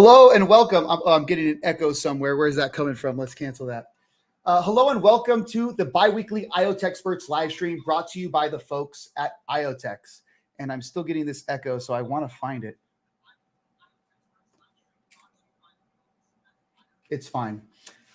Hello and welcome. I'm getting an echo somewhere. Where is that coming from? Let's cancel that. Hello and welcome to the bi-weekly IoTeXperts live stream brought to you by the folks at IoTeX. And I'm still getting this echo, so I want to find it. It's fine.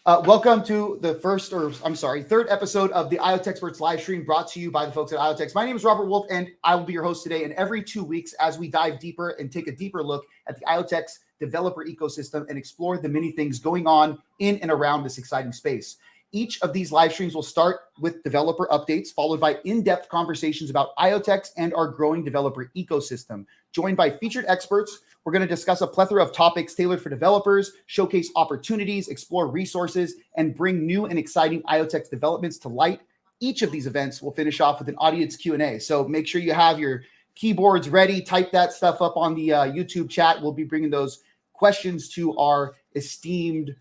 Welcome to the third episode of the IoTeXperts live stream brought to you by the folks at IoTeX. My name is Robert Wolf, and I will be your host today. And every 2 weeks, as we dive deeper and take a deeper look at the IoTeX developer ecosystem and explore the many things going on in and around this exciting space. Each of these live streams will start with developer updates, followed by in-depth conversations about IoTeX and our growing developer ecosystem. Joined by featured experts, we're going to discuss a plethora of topics tailored for developers, showcase opportunities, explore resources, and bring new and exciting IoTeX developments to light. Each of these events will finish off with an audience Q&A. So make sure you have your keyboards ready. Type that stuff up on the YouTube chat. We'll be bringing those questions to our esteemed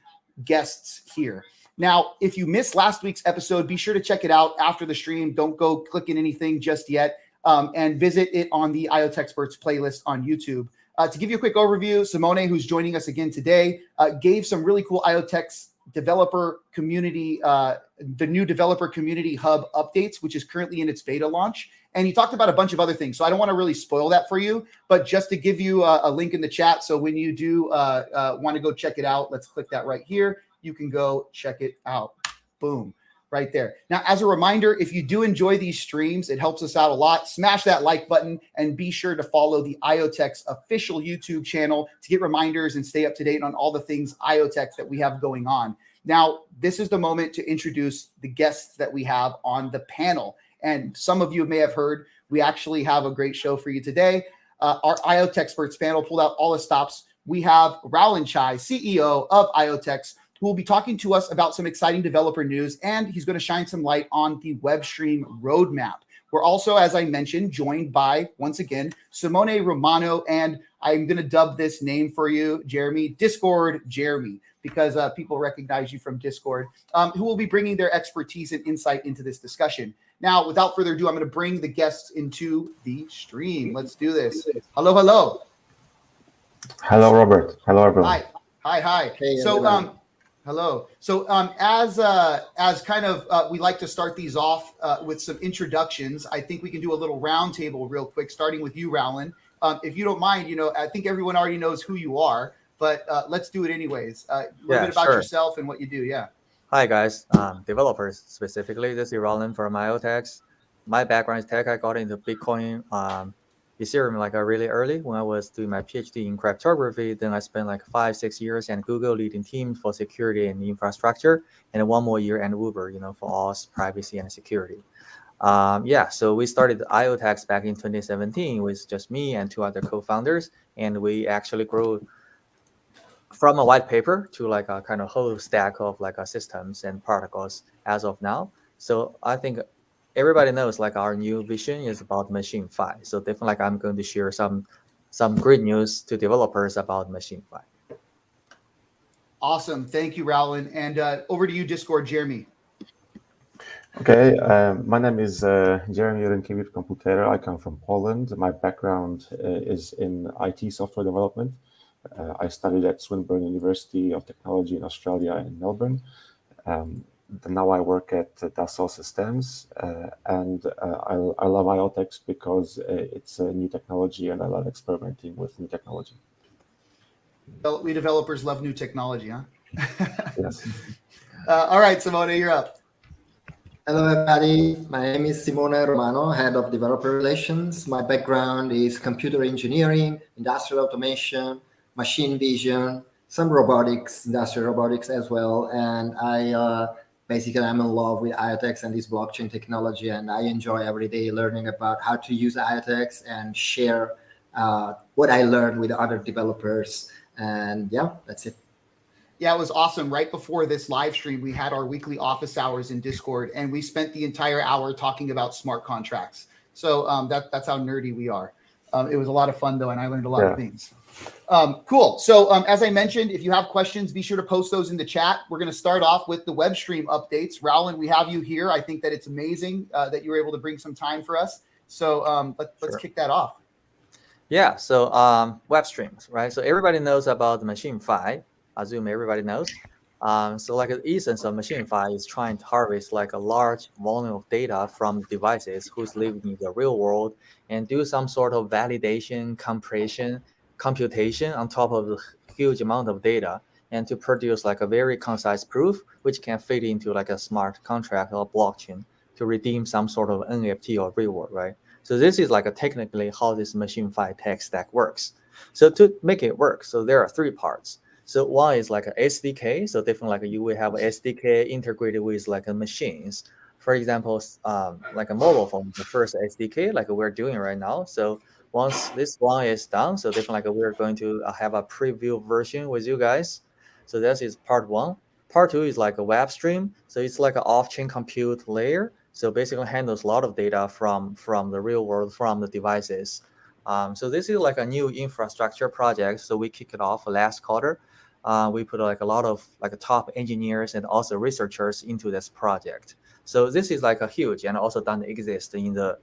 guests here. Now, if you missed last week's episode, be sure to check it out after the stream. Don't go clicking anything just yet, and visit it on the IoTeXperts playlist on YouTube. To give you a quick overview, Simone, who's joining us again today, gave some really cool IoTeX developer community, the new developer community hub updates, which is currently in its beta launch. And he talked about a bunch of other things. So I don't want to really spoil that for you, but just to give you a link in the chat. So when you do want to go check it out, let's click that right here. You can go check it out. Boom, right there. Now, as a reminder, if you do enjoy these streams, it helps us out a lot. Smash that like button and be sure to follow the IoTeX official YouTube channel to get reminders and stay up to date on all the things IoTeX that we have going on. Now, this is the moment to introduce the guests that we have on the panel. And some of you may have heard, we actually have a great show for you today. Our IoTeXperts panel pulled out all the stops. We have Raullen, CEO of IoTeX, who will be talking to us about some exciting developer news, and he's going to shine some light on the WebStream roadmap. We're also, as I mentioned, joined by, once again, Simone Romano, and I'm going to dub this name for you, Jeremy, Discord Jeremy, because people recognize you from Discord, who will be bringing their expertise and insight into this discussion. Now, without further ado, I'm going to bring the guests into the stream. Let's do this. Hello, hello. Hello, Robert. Hello, everyone. Hi. Hey, so, hello. So, as kind of we like to start these off with some introductions. I think we can do a little roundtable real quick, starting with you, Raullen. If you don't mind, I think everyone already knows who you are, but let's do it anyways. A little bit about yourself and what you do. Yeah. Hi, guys. Developers specifically. This is Raullen from IoTeX. My background is tech. I got into Bitcoin, Ethereum like really early when I was doing my PhD in cryptography. Then I spent like 5-6 years at Google leading teams for security and infrastructure, and 1 more year at Uber, for OS, privacy, and security. So we started IoTeX back in 2017 with just me and 2 other co-founders, and we actually grew from a white paper to like a kind of whole stack of like systems and protocols as of now. So I think everybody knows like our new vision is about MachineFi. So definitely like I'm going to share some great news to developers about MachineFi. Awesome. Thank you, Raullen. And over to you, Discord, Jeremy. Okay, my name is Jeremy Rynkiewicz-Komputer. I come from Poland. My background is in IT software development. I studied at Swinburne University of Technology in Australia in Melbourne. Now I work at Dassault Systems, and I love IoTeX because it's a new technology, and I love experimenting with new technology. Well, we developers love new technology, huh? Yes. All right, Simone, you're up. Hello, everybody. My name is Simone Romano, Head of Developer Relations. My background is computer engineering, industrial automation, machine vision, some robotics, industrial robotics as well. And I'm in love with IoTeX and this blockchain technology, and I enjoy every day learning about how to use IoTeX and share what I learned with other developers. And yeah, that's it. Yeah, it was awesome. Right before this live stream, we had our weekly office hours in Discord, and we spent the entire hour talking about smart contracts. So that's how nerdy we are. It was a lot of fun, though, and I learned a lot of things. Cool. So as I mentioned, if you have questions, be sure to post those in the chat. We're going to start off with the WebStream updates. Raullen, we have you here. I think that it's amazing that you were able to bring some time for us. So let's kick that off. Yeah, so web streams, right? So everybody knows about the MachineFi. I assume everybody knows. So like the essence of MachineFi is trying to harvest like a large volume of data from devices who's living in the real world and do some sort of validation, compression, computation on top of the huge amount of data and to produce like a very concise proof which can fit into like a smart contract or blockchain to redeem some sort of NFT or reward, right? So this is like a technically how this MachineFi tech stack works. So to make it work, so there are three parts. So one is like a SDK. So definitely like you will have a SDK integrated with like a machines. For example, like a mobile phone, the first SDK like we're doing right now. So once this one is done, so definitely like we're going to have a preview version with you guys. So this is part one. Part two is like a web stream. So it's like an off-chain compute layer. So basically handles a lot of data from the real world, from the devices. So this is like a new infrastructure project. So we kicked it off last quarter. We put like a lot of like top engineers and also researchers into this project. So this is like a huge and also doesn't exist in the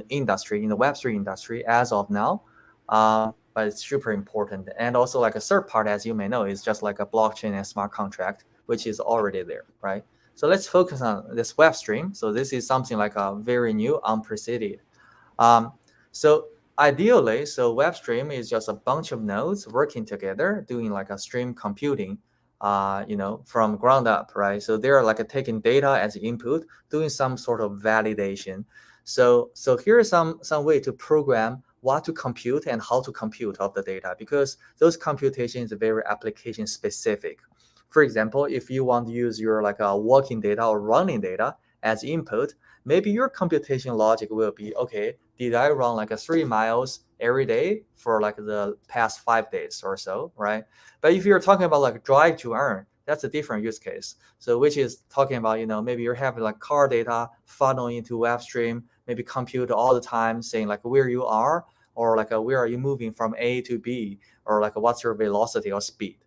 industry, in the Web3 industry as of now. But it's super important. And also like a third part, as you may know, is just like a blockchain and smart contract, which is already there, right? So let's focus on this web stream. So this is something like a very new, unprecedented. So ideally, so web stream is just a bunch of nodes working together, doing like a stream computing, from ground up, right? So they're like taking data as input, doing some sort of validation. So here is some way to program what to compute and how to compute of the data, because those computations are very application specific. For example, if you want to use your like a walking data or running data as input, maybe your computation logic will be, okay, did I run like a 3 miles every day for like the past 5 days or so, right? But if you're talking about like drive to earn, that's a different use case. So which is talking about, maybe you're having like car data funnel into web stream, maybe compute all the time saying like where you are, or like where are you moving from A to B, or like what's your velocity or speed.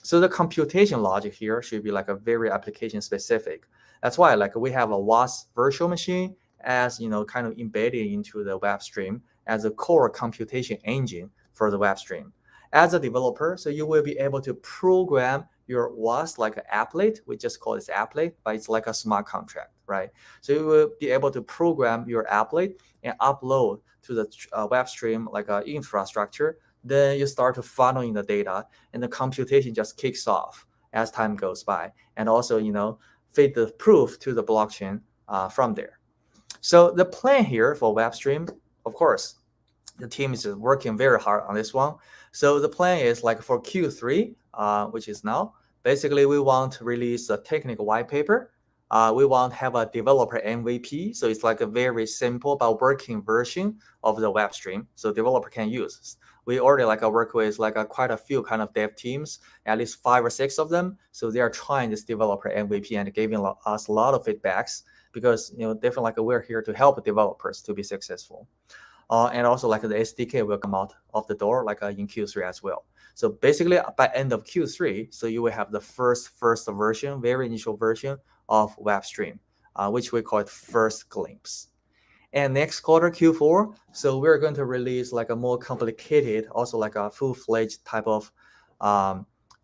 So the computation logic here should be like a very application specific. That's why like we have a WAS virtual machine as kind of embedded into the web stream as a core computation engine for the web stream. As a developer, so you will be able to program your WAS like an applet. We just call it applet, but it's like a smart contract, right? So you will be able to program your applet and upload to the web stream like an infrastructure. Then you start to funnel in the data, and the computation just kicks off as time goes by, and also feed the proof to the blockchain from there. So the plan here for WebStream, of course, the team is working very hard on this one. So the plan is like for Q3, which is now, basically we want to release a technical white paper. We want to have a developer MVP. So it's like a very simple but working version of the web stream, so developer can use. We already work with quite a few kind of dev teams, at least 5 or 6 of them. So they are trying this developer MVP and giving us a lot of feedbacks, because definitely we're here to help developers to be successful. And also the SDK will come out of the door in Q3 as well. So basically by end of Q3, so you will have the first version, very initial version of WebStream, which we call it first glimpse. And next quarter, Q4, so we're going to release a more complicated, also a full-fledged type of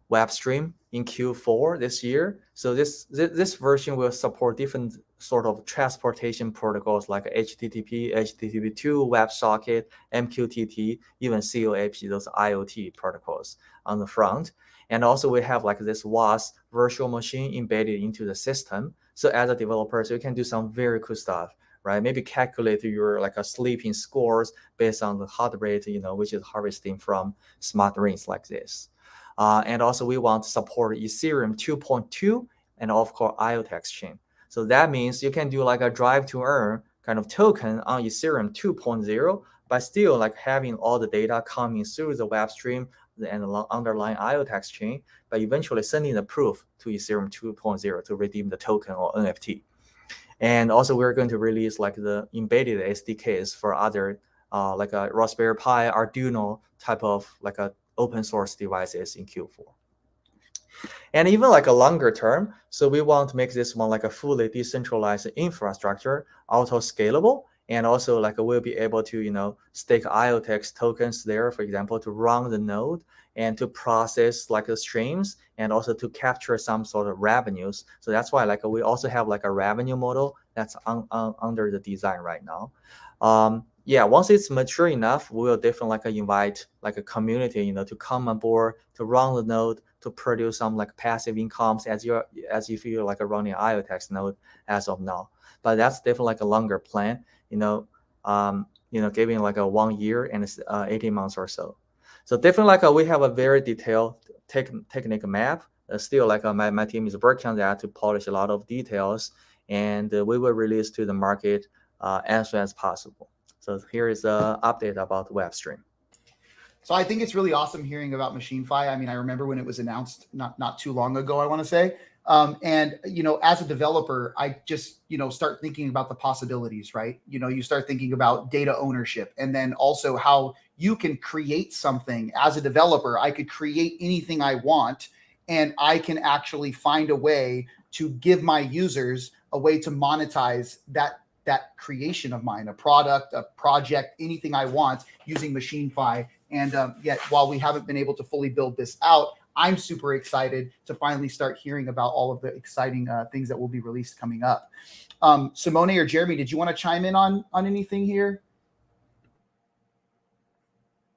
web stream in Q4 this year. So this version will support different sort of transportation protocols like HTTP, HTTP2, WebSocket, MQTT, even COAP, those IoT protocols on the front. And also we have this WAS virtual machine embedded into the system. So as a developer, so you can do some very cool stuff, right? Maybe calculate your sleeping scores based on the heart rate, which is harvesting from smart rings like this. And also we want to support Ethereum 2.2 and of course IoTeX chain. So that means you can do a drive to earn kind of token on Ethereum 2.0, but still having all the data coming through the web stream and the underlying IoTeX chain, but eventually sending the proof to Ethereum 2.0 to redeem the token or NFT. And also we're going to release the embedded SDKs for other a Raspberry Pi, Arduino type of a open source devices in Q4. And even a longer term, so we want to make this one a fully decentralized infrastructure, auto scalable, And also like we'll be able to stake IoTeX tokens there, for example, to run the node and to process like the streams and also to capture some sort of revenues. So that's why like we also have like a revenue model that's under the design right now. Yeah, once it's mature enough, we'll definitely like invite like a community, to come on board to run the node, to produce some like passive incomes as if you're like running an IoTeX node as of now. But that's definitely like a longer plan, giving like a 1 year and 18 months or so. So definitely like we have a very detailed technical map. Still like my team is working on that to polish a lot of details, and we will release to the market as soon as possible. So here is an update about Webstream. So I think it's really awesome hearing about MachineFi. I mean, I remember when it was announced not too long ago, I want to say. And, as a developer, I just, start thinking about the possibilities, right? You start thinking about data ownership, and then also how you can create something as a developer. I could create anything I want, and I can actually find a way to give my users a way to monetize that creation of mine, a product, a project, anything I want using MachineFi. And yet, while we haven't been able to fully build this out, I'm super excited to finally start hearing about all of the exciting things that will be released coming up. Simone or Jeremy, did you want to chime in on anything here?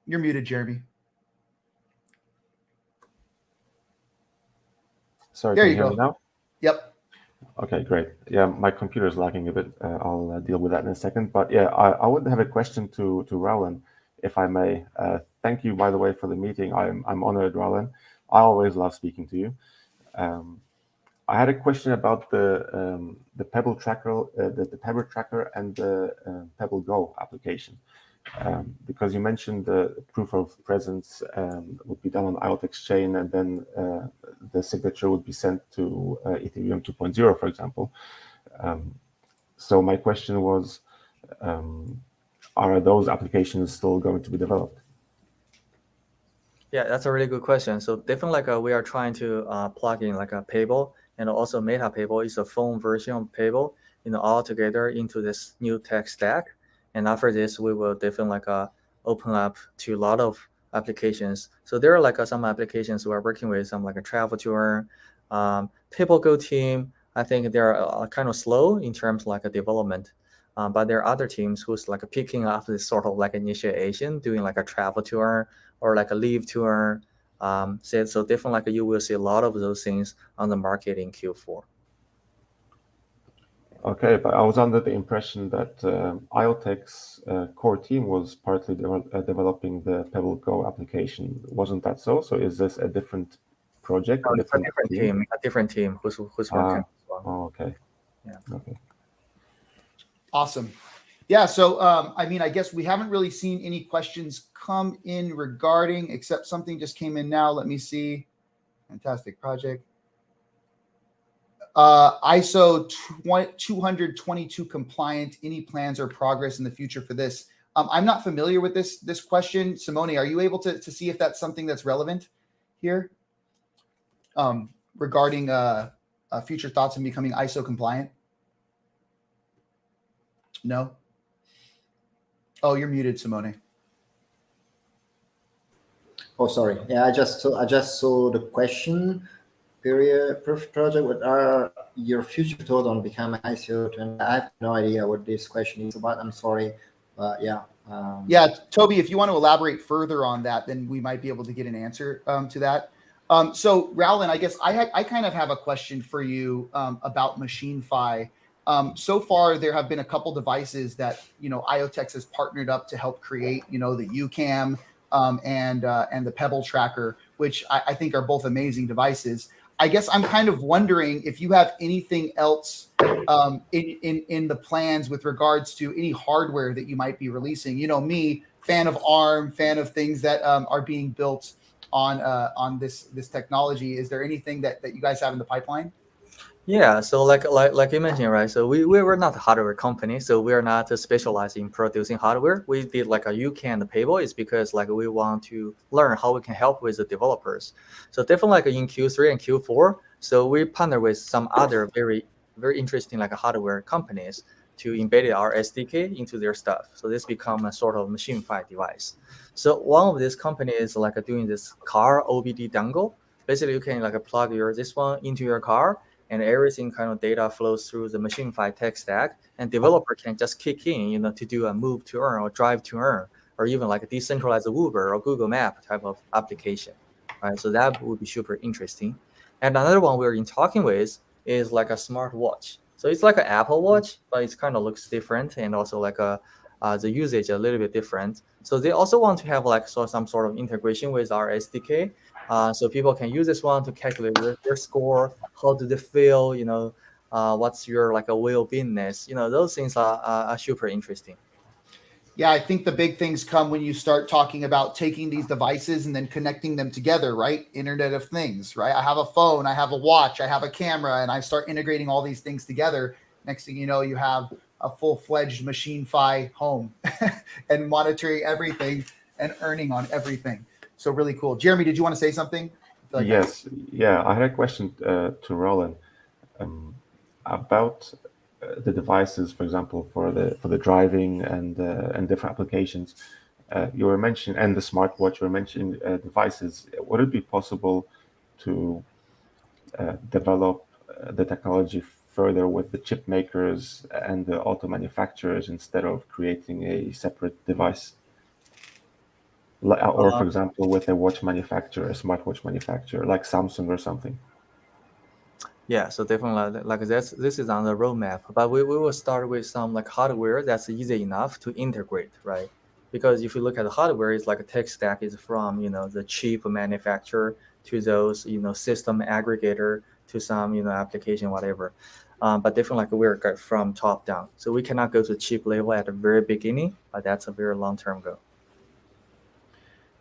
You're muted, Jeremy. Sorry, there can you hear go. me now? Yep. Okay, great. Yeah, my computer is lagging a bit. I'll deal with that in a second. But yeah, I would have a question to Raullen, if I may. Thank you, by the way, for the meeting. I'm honored, Raullen. I always love speaking to you. I had a question about the Pebble Tracker, the Pebble Tracker, and the Pebble Go application, because you mentioned the proof of presence would be done on IoTeX chain, and then the signature would be sent to Ethereum 2.0, for example. So my question was, are those applications still going to be developed? Yeah, that's a really good question. So definitely like we are trying to plug in like a Pebble, and also MetaPebble is a phone version of Pebble, all together into this new tech stack. And after this, we will definitely like open up to a lot of applications. So there are like some applications we are working with, some like a travel tour, Pebble Go team. I think they're kind of slow in terms of like a development. But there are other teams who's like picking up this sort of like initiation, doing like a travel tour or like a leave tour. So definitely like you will see a lot of those things on the market in Q4. Okay, but I was under the impression that IoTeX core team was partly developing the Pebble Go application. Wasn't that so? So is this a different project? No, it's a different team who's working as well. Oh, okay. Yeah. Okay. Awesome. Yeah, so I mean, I guess we haven't really seen any questions come in regarding, except something just came in now. Let me see. Fantastic project. ISO 222 compliant. Any plans or progress in the future for this? I'm not familiar with this question. Simone, are you able to see if that's something that's relevant here regarding future thoughts on becoming ISO compliant? No. Oh, you're muted, Simone. Oh, sorry. Yeah, I just saw the question. Project, what are your future thoughts on becoming ISO? And I have no idea what this question is about. I'm sorry, but yeah. Yeah, Toby, if you want to elaborate further on that, then we might be able to get an answer to that. So, Raullen, I guess I kind of have a question for you about MachineFi. So far, there have been a couple devices that IoTeX has partnered up to help create. The UCam and the Pebble Tracker, which I think are both amazing devices. I guess I'm kind of wondering if you have anything else in the plans with regards to any hardware that you might be releasing. Me, fan of ARM, fan of things that are being built on this technology. Is there anything that you guys have in the pipeline? Yeah, so like you mentioned, right? So we were not a hardware company, so we are not specialized in producing hardware. We did like a UCAN and Pebble is because like we want to learn how we can help with the developers. So definitely like in Q3 and Q4, so we partner with some other very very interesting like hardware companies to embed our SDK into their stuff. So this become a sort of MachineFi device. So one of these companies is like doing this car OBD dongle. Basically, you can like plug this one into your car, and everything kind of data flows through the MachineFi tech stack, and developer can just kick in, to do a move to earn or drive to earn, or even like a decentralized Uber or Google Map type of application, right? So that would be super interesting. And another one we're in talking with is like a smart watch. So it's like an Apple Watch, but it kind of looks different, and also like the usage a little bit different. So they also want to have like some sort of integration with our SDK, so people can use this one to calculate their score. How do they feel? What's your like a well-beingness? Those things are super interesting. Yeah, I think the big things come when you start talking about taking these devices and then connecting them together, right? Internet of Things, right? I have a phone, I have a watch, I have a camera, and I start integrating all these things together. Next thing you know, you have a full-fledged MachineFi home and monitoring everything and earning on everything. So really cool. Jeremy, did you want to say something? Yes. Yeah, I had a question to Raullen about the devices, for example, for the driving and different applications. You were mentioning, and the smartwatch, you were mentioning devices. Would it be possible to develop the technology further with the chip makers and the auto manufacturers instead of creating a separate device? Or, for example, with a watch manufacturer, a smartwatch manufacturer, like Samsung or something. Yeah, so definitely like this is on the roadmap, but we will start with some like hardware that's easy enough to integrate, right? Because if you look at the hardware, it's like a tech stack is from the chip manufacturer to those system aggregator to some application whatever. But definitely like we're from top down, so we cannot go to chip level at the very beginning, but that's a very long-term goal.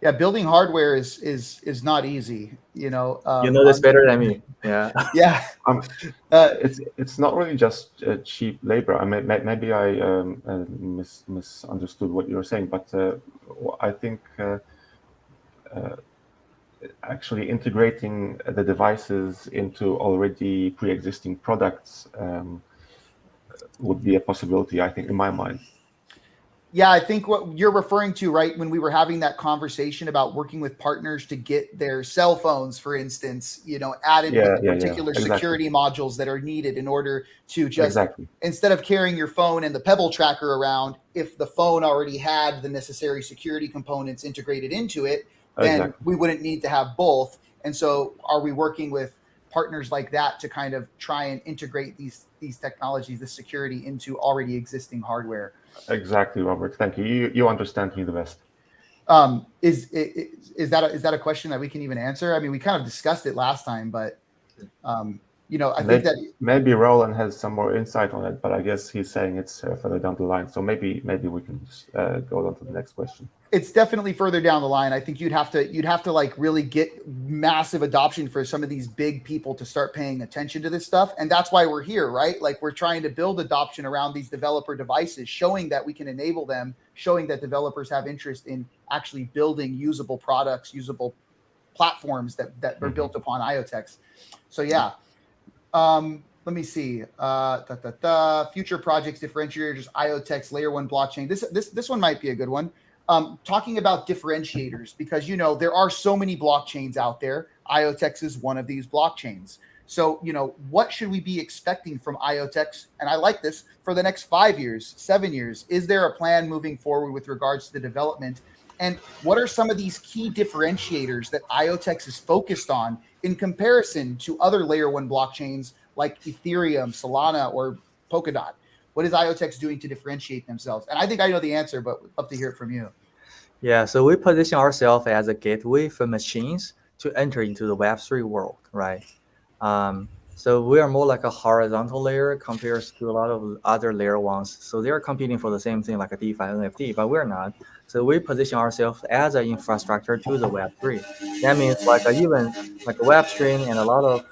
Yeah, building hardware is not easy. You know this better than me. Yeah. Yeah. It's not really just cheap labor. I mean, maybe I misunderstood what you were saying, but I think actually integrating the devices into already pre-existing products would be a possibility, I think, in my mind. Yeah, I think what you're referring to, right, when we were having that conversation about working with partners to get their cell phones, for instance, added with the particular security modules that are needed in order to just, instead of carrying your phone and the Pebble tracker around, if the phone already had the necessary security components integrated into it, then we wouldn't need to have both. And so are we working with partners like that to kind of try and integrate these technologies, the security, into already existing hardware? Exactly, Robert. Thank you. You understand me the best. Is that a question that we can even answer? I mean, we kind of discussed it last time, but I think that maybe Raullen has some more insight on it, but I guess he's saying it's further down the line. So maybe we can just go on to the next question. It's definitely further down the line. I think you'd have to like really get massive adoption for some of these big people to start paying attention to this stuff. And that's why we're here, right? Like we're trying to build adoption around these developer devices, showing that we can enable them, showing that developers have interest in actually building usable products, usable platforms that were built upon IoTeX. So yeah. Let me see. Future projects, differentiators, IoTeX, layer 1 blockchain. This one might be a good one. Talking about differentiators, because there are so many blockchains out there. IoTeX is one of these blockchains. So what should we be expecting from IoTeX? And I like this for the next 5 years, 7 years. Is there a plan moving forward with regards to the development? And what are some of these key differentiators that IoTeX is focused on in comparison to other layer 1 blockchains like Ethereum, Solana, or Polkadot? What is IoTeX doing to differentiate themselves? And I think I know the answer, but we'd love to hear it from you. Yeah, so we position ourselves as a gateway for machines to enter into the Web3 world, right? So we are more like a horizontal layer compared to a lot of other layer ones. So they're competing for the same thing like a DeFi, NFT, but we're not. So we position ourselves as an infrastructure to the Web3. That means like even like a web stream and a lot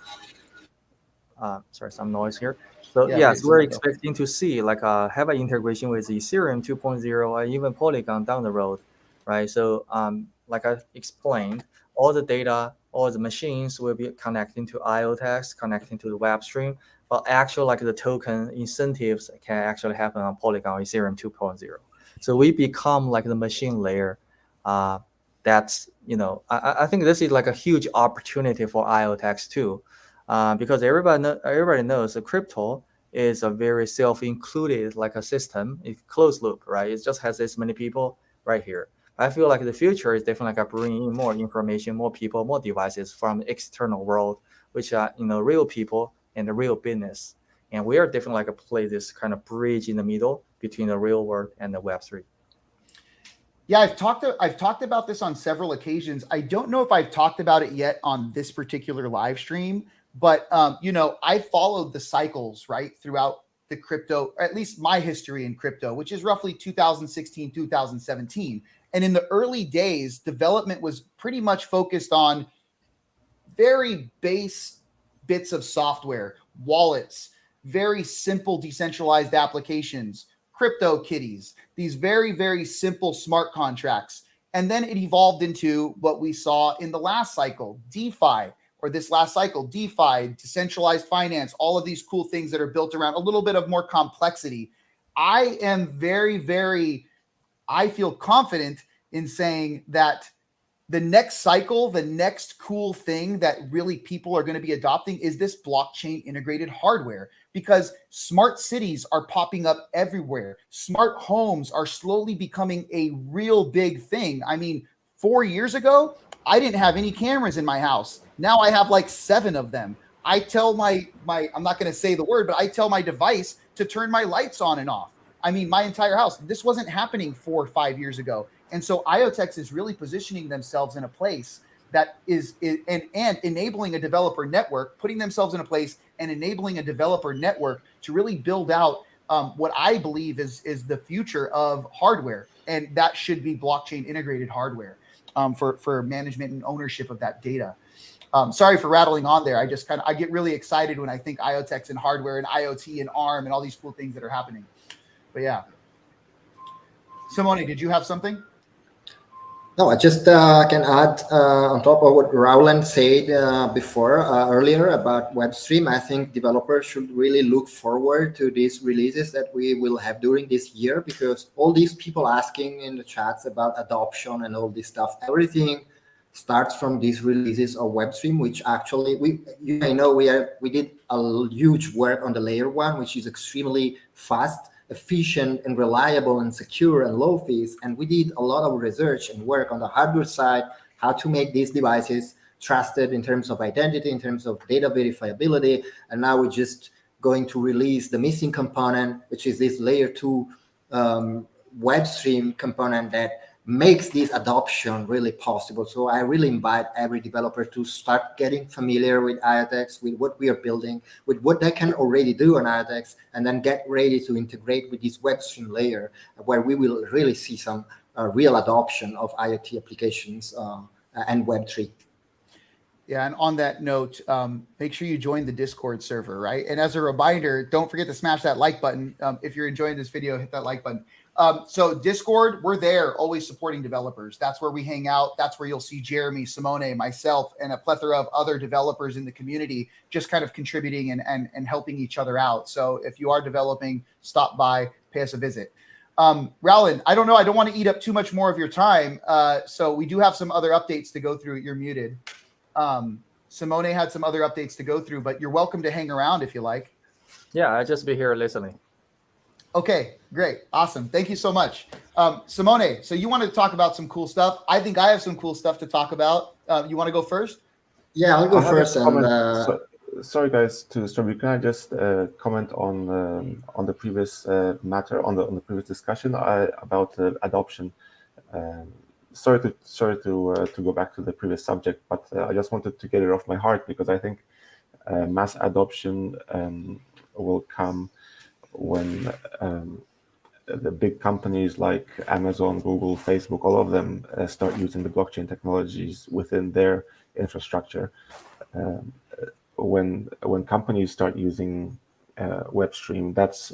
of some noise here. So yes, we're expecting to see like have an integration with Ethereum 2.0 or even Polygon down the road, right? So like I explained, all the data, all the machines will be connecting to IoTeX, connecting to the web stream. but actual like the token incentives can actually happen on Polygon Ethereum 2.0. So we become like the machine layer. That's, I think this is like a huge opportunity for IoTeX too, because everybody knows the crypto is a very self-included like a system. It's closed loop, right? It just has this many people right here. I feel like the future is definitely like bringing in more information, more people, more devices from the external world, which are real people and the real business. And we are definitely like play this kind of bridge in the middle between the real world and the Web3. Yeah, I've talked about this on several occasions. I don't know if I've talked about it yet on this particular live stream, but I followed the cycles right throughout the crypto, or at least my history in crypto, which is roughly 2016, 2017. And in the early days, development was pretty much focused on very base bits of software, wallets, very simple decentralized applications, crypto kitties, these very, very simple smart contracts. And then it evolved into what we saw in the last cycle, DeFi, or this last cycle, DeFi, decentralized finance, all of these cool things that are built around a little bit of more complexity. I feel confident in saying that the next cycle, the next cool thing that really people are going to be adopting is this blockchain integrated hardware, because smart cities are popping up everywhere. Smart homes are slowly becoming a real big thing. I mean, 4 years ago, I didn't have any cameras in my house. Now I have like 7 of them. I tell my I'm not going to say the word, but I tell my device to turn my lights on and off. I mean, my entire house. This wasn't happening 4 or 5 years ago. And so IoTeX is really positioning themselves in a place that is enabling a developer network, putting themselves in a place and enabling a developer network to really build out what I believe is the future of hardware. And that should be blockchain integrated hardware for management and ownership of that data. Sorry for rattling on there. I get really excited when I think IoTeX and hardware and IoT and ARM and all these cool things that are happening. But yeah. Simone, did you have something? No, I just can add on top of what Raullen said earlier about WebStream. I think developers should really look forward to these releases that we will have during this year, because all these people asking in the chats about adoption and all this stuff, everything starts from these releases of WebStream, which actually we did a huge work on the layer 1, which is extremely fast, efficient and reliable and secure and low fees. And we did a lot of research and work on the hardware side, how to make these devices trusted in terms of identity, in terms of data verifiability. And now we're just going to release the missing component, which is this layer 2 WebStream component that makes this adoption really possible. So I really invite every developer to start getting familiar with IoTeX, with what we are building, with what they can already do on IoTeX, and then get ready to integrate with this WebStream layer, where we will really see some real adoption of IoT applications and Web3. Yeah, and on that note, make sure you join the Discord server, right? And as a reminder, don't forget to smash that like button. If you're enjoying this video, hit that like button. So Discord, we're there always supporting developers. That's where we hang out. That's where you'll see Jeremy, Simone, myself, and a plethora of other developers in the community just kind of contributing and helping each other out. So if you are developing, stop by, pay us a visit. Raullen, I don't know. I don't want to eat up too much more of your time. So we do have some other updates to go through. You're muted. Simone had some other updates to go through, but you're welcome to hang around if you like. Yeah, I'll just be here listening. Okay, great. Awesome. Thank you so much. Simone, so you want to talk about some cool stuff. I think I have some cool stuff to talk about. You want to go first? Yeah, I'll go first. Sorry, guys, to stop you. Can I just comment on the previous matter, on the previous discussion about adoption? Sorry to go back to the previous subject, but I just wanted to get it off my heart, because I think mass adoption will come when the big companies like Amazon, Google, Facebook, all of them start using the blockchain technologies within their infrastructure. When companies start using WebStream, that's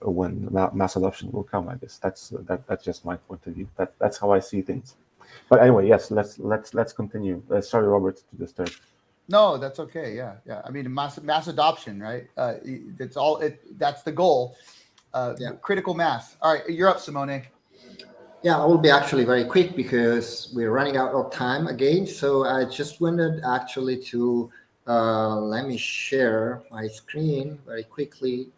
when mass adoption will come. I guess that's just my point of view. That's how I see things. But anyway, yes, let's continue. Sorry, Robert, to disturb. No, that's okay. Yeah. I mean, mass adoption, right? That's all. That's the goal. Critical mass. All right, you're up, Simone. Yeah, I will be actually very quick because we're running out of time again. So I just wanted actually to let me share my screen very quickly.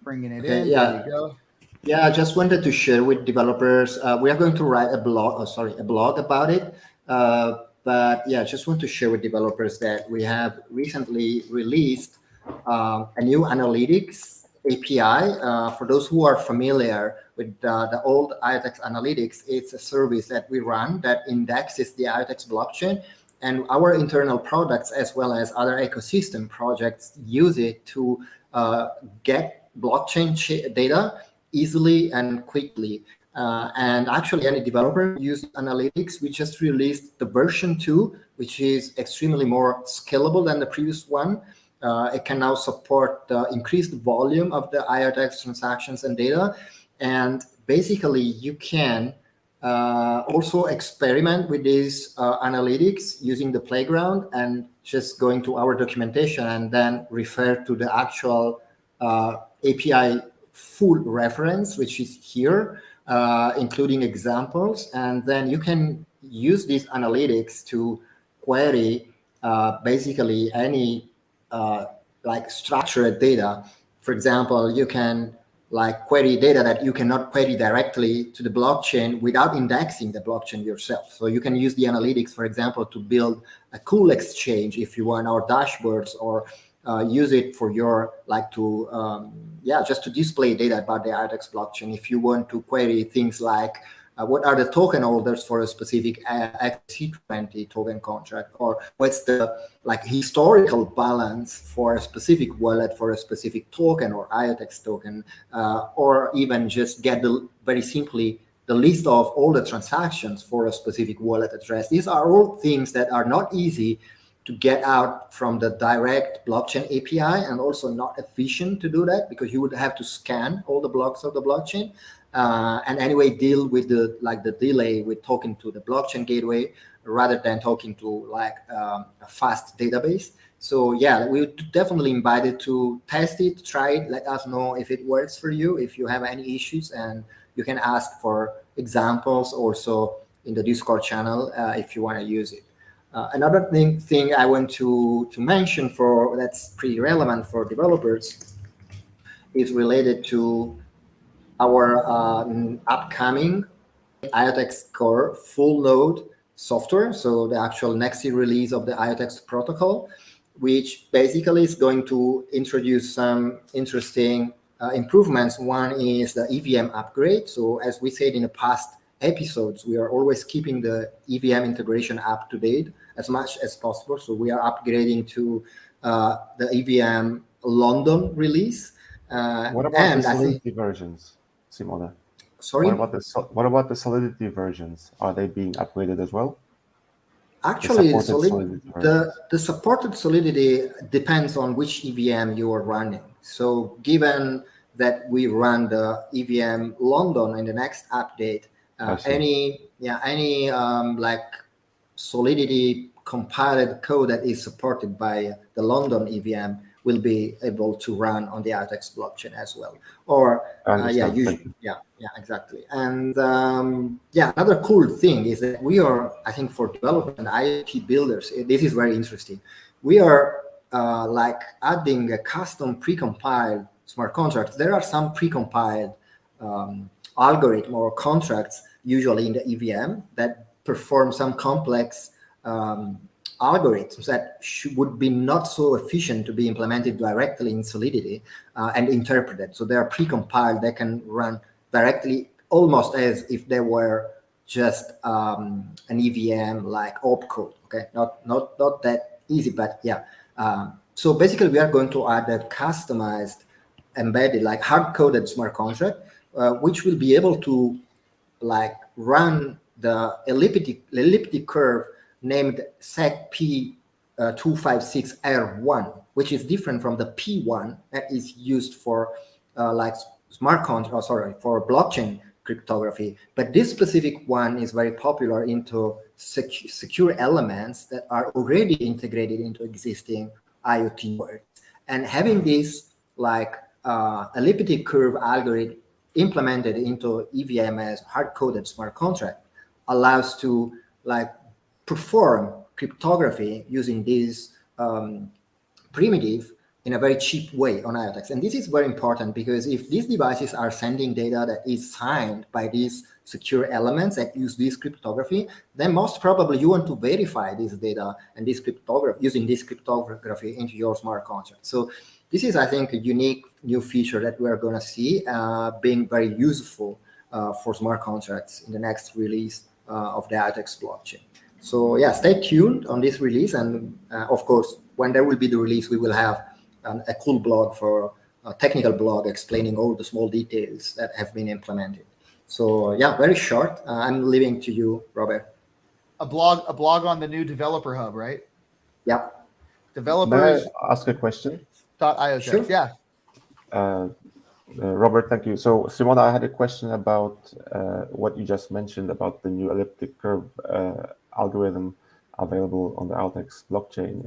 Bringing it Okay, in. yeah. There you go. Yeah, I just wanted to share with developers. We are going to write a blog about it. But yeah, just want to share with developers that we have recently released a new analytics API. For those who are familiar with the old IoTeX analytics, it's a service that we run that indexes the IoTeX blockchain. And our internal products, as well as other ecosystem projects, use it to get blockchain data easily and quickly. And actually, any developer use analytics. We just released the version 2, which is extremely more scalable than the previous one. It can now support the increased volume of the IoTeX transactions and data. And basically, you can also experiment with these analytics using the playground and just going to our documentation and then refer to the actual API full reference, which is here, including examples. And then you can use these analytics to query basically any like structured data. For example, you can like query data that you cannot query directly to the blockchain without indexing the blockchain yourself. So you can use the analytics, for example, to build a cool exchange if you want, or dashboards, or use it for your just to display data about the IoTeX blockchain. If you want to query things like what are the token holders for a specific XC20 token contract, or what's the like historical balance for a specific wallet for a specific token or IoTeX token, or even just get very simply the list of all the transactions for a specific wallet address. These are all things that are not easy to get out from the direct blockchain API, and also not efficient to do that because you would have to scan all the blocks of the blockchain. And anyway, deal with the delay with talking to the blockchain gateway rather than talking to a fast database. So yeah, we definitely invite you to test it, try it, let us know if it works for you, if you have any issues, and you can ask for examples also in the Discord channel if you want to use it. Another thing I want to mention that's pretty relevant for developers is related to our upcoming IoTeX Core full node software. So the actual next release of the IoTeX protocol, which basically is going to introduce some interesting improvements. One is the EVM upgrade. So as we said in the past episodes, we are always keeping the EVM integration up to date as much as possible. So we are upgrading to the EVM London release. What about the Solidity versions, Simone? Sorry? What about the Solidity versions? Are they being upgraded as well? Actually, the supported Solidity depends on which EVM you are running. So given that we run the EVM London in the next update, any Solidity compiled code that is supported by the London EVM will be able to run on the IoTeX blockchain as well. Or exactly. And another cool thing is that we are, I think, for developers and IoT builders, this is very interesting. We are adding a custom precompiled smart contract. There are some precompiled algorithm or contracts usually in the EVM that perform some complex algorithms that would be not so efficient to be implemented directly in Solidity and interpreted. So they are precompiled. They can run directly, almost as if they were just an EVM like opcode. Okay, not that easy, but yeah. So basically, we are going to add a customized, embedded, like hard-coded smart contract, which will be able to run the elliptic curve named SegP256R1, which is different from the P1 that is used for for blockchain cryptography. But this specific one is very popular into secure elements that are already integrated into existing IoT words. And having this like elliptic curve algorithm implemented into EVM as hard-coded smart contract allows to like perform cryptography using this primitive in a very cheap way on IoTeX. And this is very important because if these devices are sending data that is signed by these secure elements that use this cryptography, then most probably you want to verify this data and this cryptography using this cryptography into your smart contract. So this is, I think, a unique new feature that we're going to see being very useful for smart contracts in the next release of the IoTeX blockchain. So yeah, stay tuned on this release. And of course, when there will be the release, we will have a cool blog for a technical blog explaining all the small details that have been implemented. So yeah, very short. I'm leaving to you, Robert. A blog on the new developer hub, right? Yeah. Developers. May I ask a question? .IoTeX. Sure. Yeah. Robert, thank you. So, Simone, I had a question about what you just mentioned about the new elliptic curve algorithm available on the IoTeX blockchain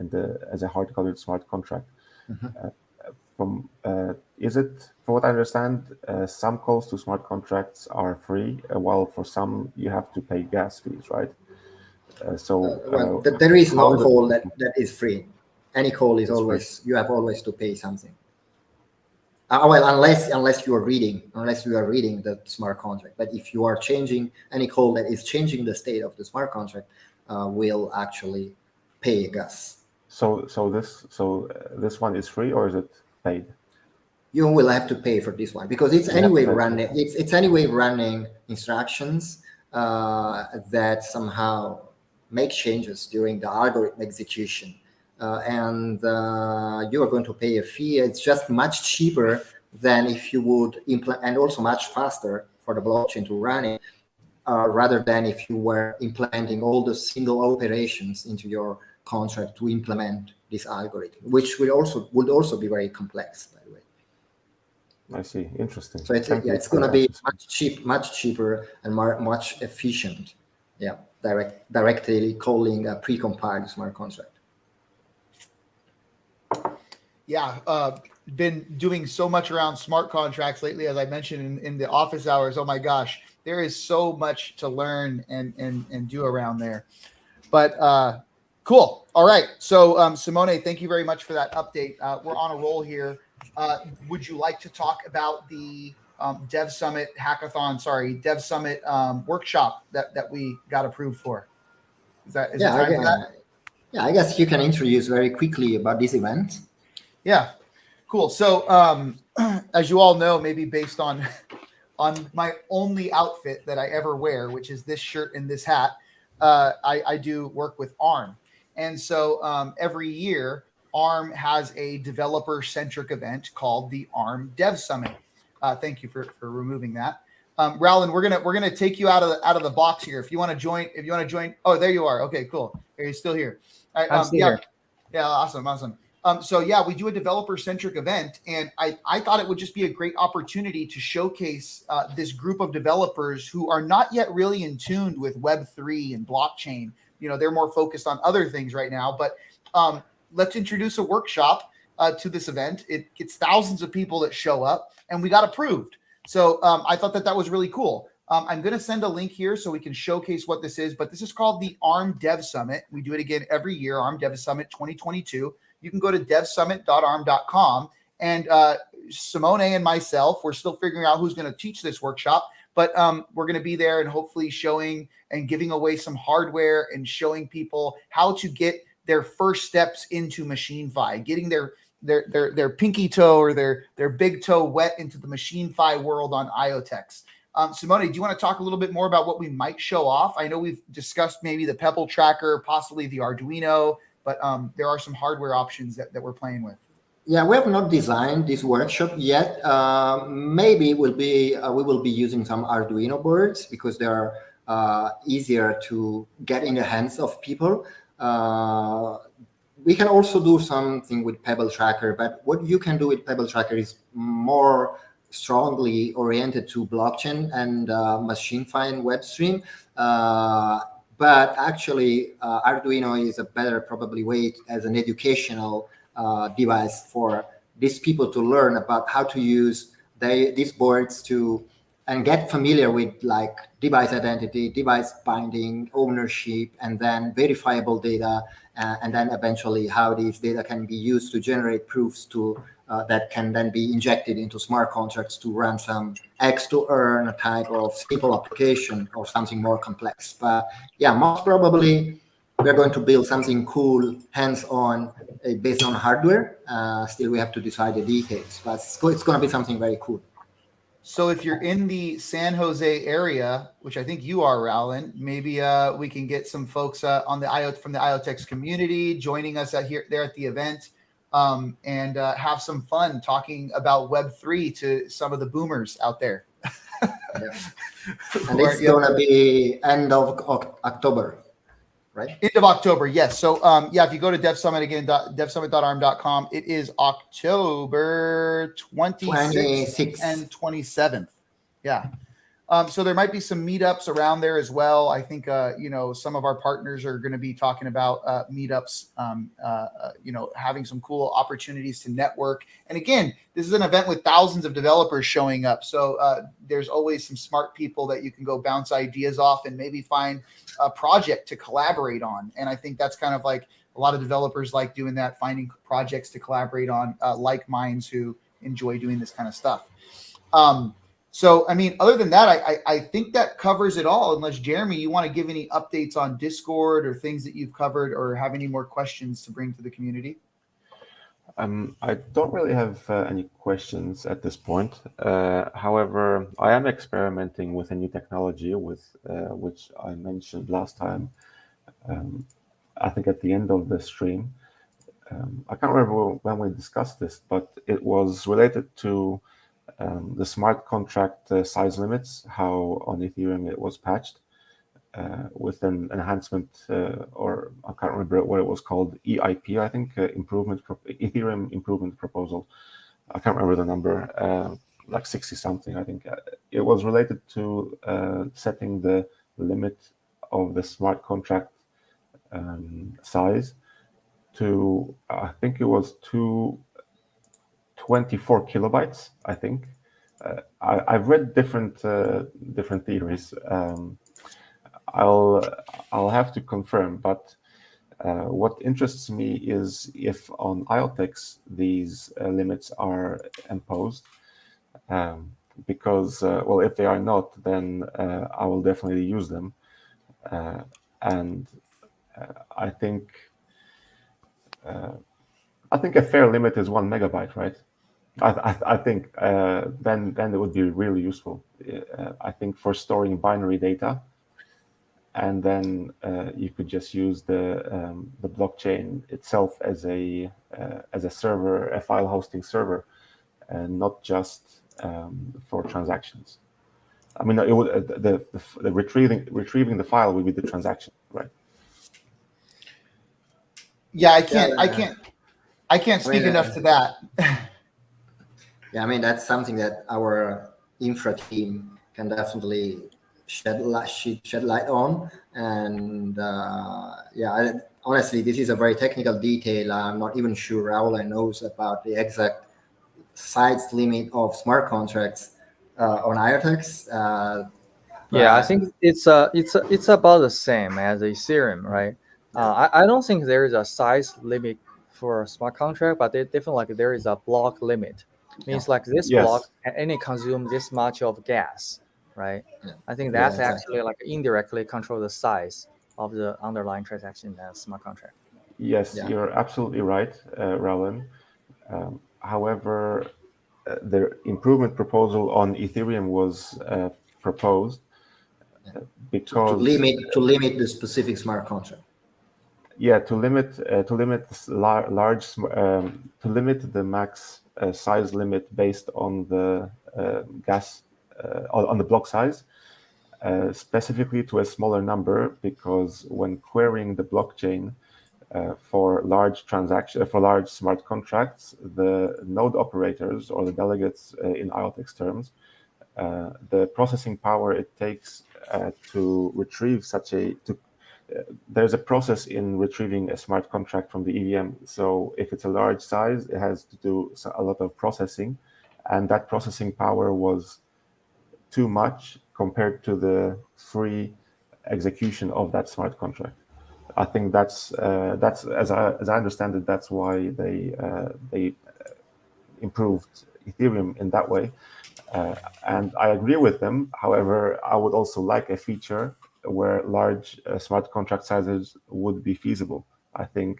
as a hard-coded smart contract. Is it, for what I understand, some calls to smart contracts are free, while for some you have to pay gas fees, right? There is no call that is free. Any call is always free. You have always to pay something. Unless you are reading the smart contract. But if you are changing any call that is changing the state of the smart contract, will actually pay gas. So this one is free, or is it paid? You will have to pay for this one because it's anyway running. It's anyway running instructions that somehow make changes during the algorithm execution, and you are going to pay a fee. It's just much cheaper than if you would implement, and also much faster for the blockchain to run it, rather than if you were implementing all the single operations into your contract to implement this algorithm, which would also be very complex, by the way. I see. Interesting. So it's going to be much cheaper and much efficient. Yeah, directly calling a precompiled smart contract. Yeah, been doing so much around smart contracts lately, as I mentioned in the office hours. Oh my gosh, there is so much to learn and do around there. But cool. All right. So Simone, thank you very much for that update. We're on a roll here. Would you like to talk about the Dev Summit workshop that we got approved for? Is that time for that? Yeah, I guess you can introduce very quickly about this event. Yeah, cool. So as you all know, maybe based on my only outfit that I ever wear, which is this shirt and this hat, I do work with ARM. And so every year, ARM has a developer-centric event called the ARM Dev Summit. Thank you for removing that. Raullen, we're gonna take you out of the box here. If you want to join, oh, there you are. Okay, cool. You're still here. All right, I'm still here. Yeah, awesome. So yeah, we do a developer-centric event, and I thought it would just be a great opportunity to showcase this group of developers who are not yet really in tune with Web3 and blockchain. You know, they're more focused on other things right now. But let's introduce a workshop to this event. It gets thousands of people that show up, and we got approved. So I thought that was really cool. I'm going to send a link here so we can showcase what this is. But this is called the ARM Dev Summit. We do it again every year, ARM Dev Summit 2022. You can go to devsummit.arm.com. And Simone and myself, we're still figuring out who's going to teach this workshop. But we're going to be there and hopefully showing and giving away some hardware and showing people how to get their first steps into MachineFi, getting their pinky toe or their big toe wet into the MachineFi world on IoTeX. Simone, do you want to talk a little bit more about what we might show off? I know we've discussed maybe the Pebble tracker, possibly the Arduino, but there are some hardware options that we're playing with. Yeah, we have not designed this workshop yet. Maybe we will be using some Arduino boards because they are easier to get in the hands of people. We can also do something with Pebble Tracker, but what you can do with Pebble Tracker is more strongly oriented to blockchain and MachineFi and WebStream. But actually, Arduino is a better probably way as an educational device for these people to learn about how to use these boards to and get familiar with like device identity, device binding, ownership, and then verifiable data, and then eventually how these data can be used to generate proofs to that can then be injected into smart contracts to run some X to earn a type of simple application or something more complex. But yeah, most probably we're going to build something cool, hands-on, based on hardware. Still, we have to decide the details, but it's going to be something very cool. So if you're in the San Jose area, which I think you are, Raullen, maybe we can get some folks on the from the IoTeX community joining us there at the event, and have some fun talking about Web3 to some of the boomers out there. And it's going to be end of October, right? End of October, yes. So if you go to DevSummit again, devsummit.arm.com, it is October 26th and 27th. Yeah. So there might be some meetups around there as well. I think some of our partners are going to be talking about meetups, having some cool opportunities to network. And again, this is an event with thousands of developers showing up. So there's always some smart people that you can go bounce ideas off and maybe find a project to collaborate on. And I think that's kind of like a lot of developers like doing that, finding projects to collaborate on, like minds who enjoy doing this kind of stuff. So, I mean, other than that, I think that covers it all, unless, Jeremy, you want to give any updates on Discord or things that you've covered or have any more questions to bring to the community? I don't really have any questions at this point. However, I am experimenting with a new technology which I mentioned last time, I think at the end of the stream. I can't remember when we discussed this, but it was related to the smart contract size limits, how on Ethereum it was patched with an enhancement, or I can't remember what it was called, EIP, I think, Ethereum improvement proposal. I can't remember the number, like 60 something, I think. It was related to setting the limit of the smart contract size to, I think it was 24 kilobytes, I think. I've read different theories. I'll have to confirm, but what interests me is if on IoTeX these limits are imposed, because if they are not, then I will definitely use them, and I think a fair limit is 1 megabyte, right? I think then it would be really useful. I think for storing binary data, and then you could just use the blockchain itself as a server, a file hosting server, and not just for transactions. I mean, it would the retrieving the file would be the transaction, right? Yeah, I can't speak enough to that. Yeah, I mean, that's something that our infra team can definitely shed light on. And honestly, this is a very technical detail. I'm not even sure Raullen knows about the exact size limit of smart contracts on IoTeX. I think it's about the same as Ethereum, right? I don't think there is a size limit for a smart contract, but definitely there is a block limit. Means like this block can only consume this much of gas, right? Yeah. I think that's actually like indirectly control the size of the underlying transaction in that smart contract. Yes, you're absolutely right, Raullen. However, the improvement proposal on Ethereum was proposed because to limit the specific smart contract. Yeah, to limit the max size limit based on the gas on the block size, specifically to a smaller number, because when querying the blockchain, for large smart contracts, the node operators or the delegates in IoTeX terms, the processing power it takes to retrieve there's a process in retrieving a smart contract from the EVM. So if it's a large size, it has to do a lot of processing, and that processing power was too much compared to the free execution of that smart contract. I think that's as I understand it, that's why they improved Ethereum in that way. And I agree with them. However, I would also like a feature where large smart contract sizes would be feasible. I mean,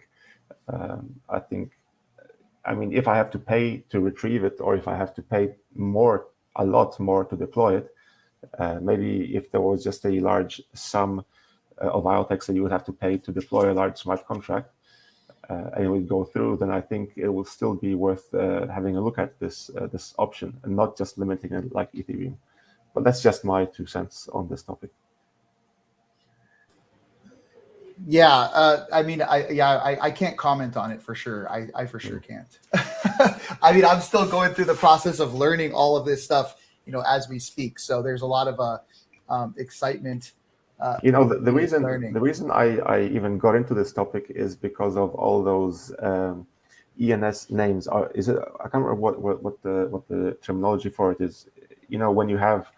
if I have to pay to retrieve it, or if I have to pay a lot more to deploy it, maybe if there was just a large sum of IoTeX that you would have to pay to deploy a large smart contract, and it would go through, then I think it will still be worth having a look at this option and not just limiting it like Ethereum. But that's just my 2 cents on this topic. Yeah, I mean, I can't comment on it for sure. I for sure can't. I mean, I'm still going through the process of learning all of this stuff, as we speak. So there's a lot of excitement. The reason I even got into this topic is because of all those ENS names. I can't remember what the terminology for it is. When you have,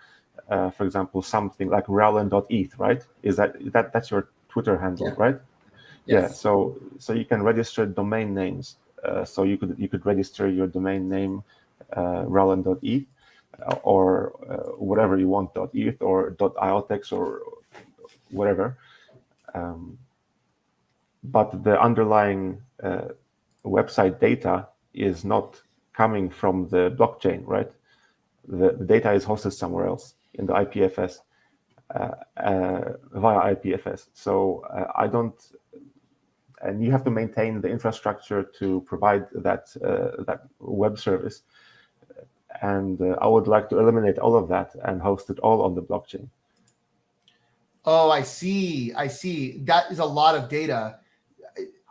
for example, something like Raullen.eth, right? That's your Twitter handle, right? Yes. Yeah. So you can register domain names. So you could register your domain name Raullen.eth or whatever you want, .eth or .IoTeX or whatever. But the underlying website data is not coming from the blockchain, right? The data is hosted somewhere else in the IPFS. Via IPFS. So and you have to maintain the infrastructure to provide that web service. And I would like to eliminate all of that and host it all on the blockchain. Oh, I see. That is a lot of data.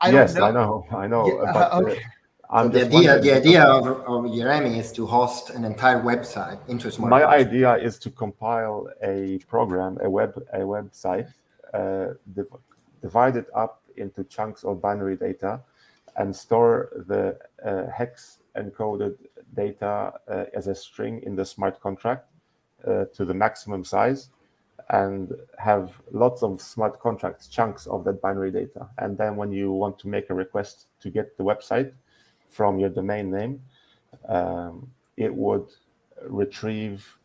I know. Yeah, but okay. The idea of Jeremy is to host an entire website into a smart My contract. idea is to compile a program, a website, divide it up into chunks of binary data, and store the hex encoded data as a string in the smart contract to the maximum size, and have lots of smart contracts, chunks of that binary data. And then when you want to make a request to get the website from your domain name, it would retrieve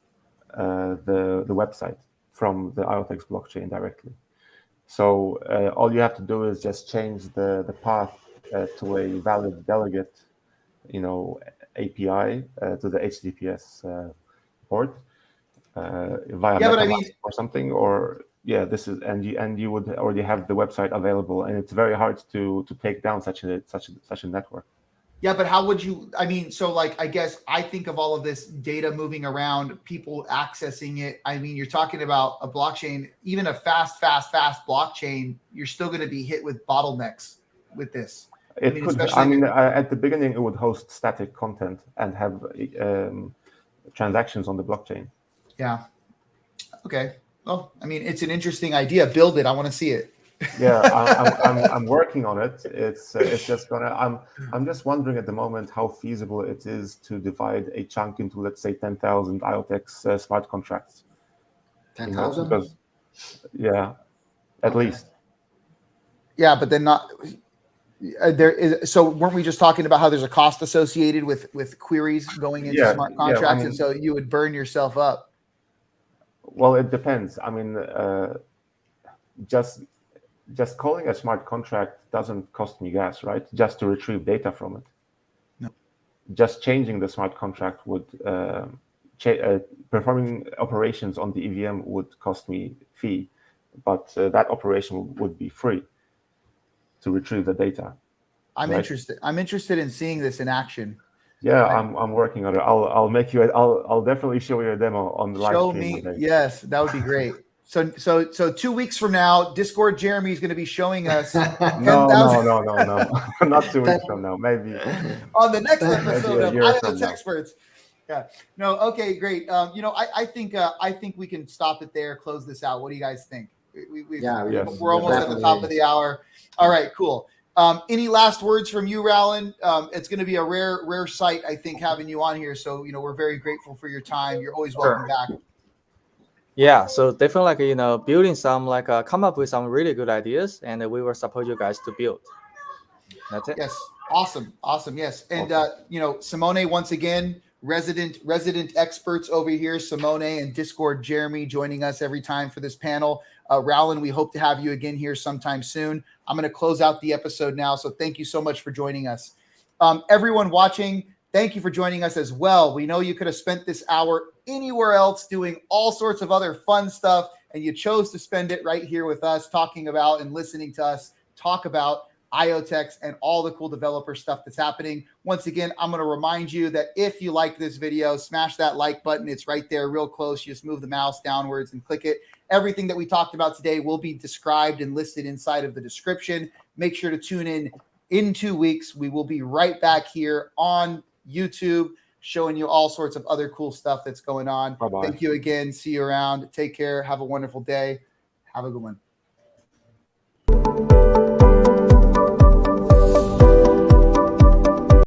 the website from the IoTeX blockchain directly. So all you have to do is just change the path to a valid delegate, API to the HTTPS port via MetaMask or something, or this is and you would already have the website available, and it's very hard to take down such a network. Yeah, but how would you? I mean, so I guess I think of all of this data moving around, people accessing it. I mean, you're talking about a blockchain, even a fast blockchain. You're still going to be hit with bottlenecks with this. At the beginning, it would host static content and have transactions on the blockchain. Yeah. Okay. Well, I mean, it's an interesting idea. Build it. I want to see it. Yeah, I'm working on it. It's just I'm just wondering at the moment how feasible it is to divide a chunk into, let's say, 10,000 IoTeX smart contracts. 10,000? Yeah, at least. Yeah, but then not. There is. So weren't we just talking about how there's a cost associated with queries going into smart contracts, and so you would burn yourself up? Well, it depends. I mean, just calling a smart contract doesn't cost me gas, right? Just to retrieve data from it. No. Just changing the smart contract would performing operations on the EVM would cost me fee, but that operation would be free to retrieve the data. I'm interested. I'm interested in seeing this in action. Yeah, I'm working on it. I'll definitely show you a demo on the live stream. Show me. Yes, that would be great. So 2 weeks from now, Discord Jeremy is going to be showing us No, 10,000 not 2 weeks from now. Maybe on the next Maybe episode a of year from now. IoTeXperts. Yeah. No. Okay. Great. I think we can stop it there. Close this out. What do you guys think? Yes. We're almost at the top of the hour. All right. Cool. Any last words from you, Raullen? It's going to be a rare sight, I think, having you on here. So we're very grateful for your time. You're always welcome back. Yeah, so definitely building some come up with some really good ideas, and we will support you guys to build. That's it. Yes. Awesome. Yes. And Simone, once again, resident experts over here, Simone and Discord Jeremy, joining us every time for this panel. Raullen, we hope to have you again here sometime soon. I'm going to close out the episode now. So thank you so much for joining us. Everyone watching, thank you for joining us as well. We know you could have spent this hour anywhere else doing all sorts of other fun stuff, and you chose to spend it right here with us, talking about and listening to us talk about IoTeX and all the cool developer stuff that's happening. Once again, I'm going to remind you that if you like this video, smash that like button. It's right there real close. You just move the mouse downwards and click it. Everything that we talked about today will be described and listed inside of the description. Make sure to tune in 2 weeks. We will be right back here on YouTube showing you all sorts of other cool stuff that's going on. Bye-bye. Thank you again. See you around. Take care. Have a wonderful day. Have a good one.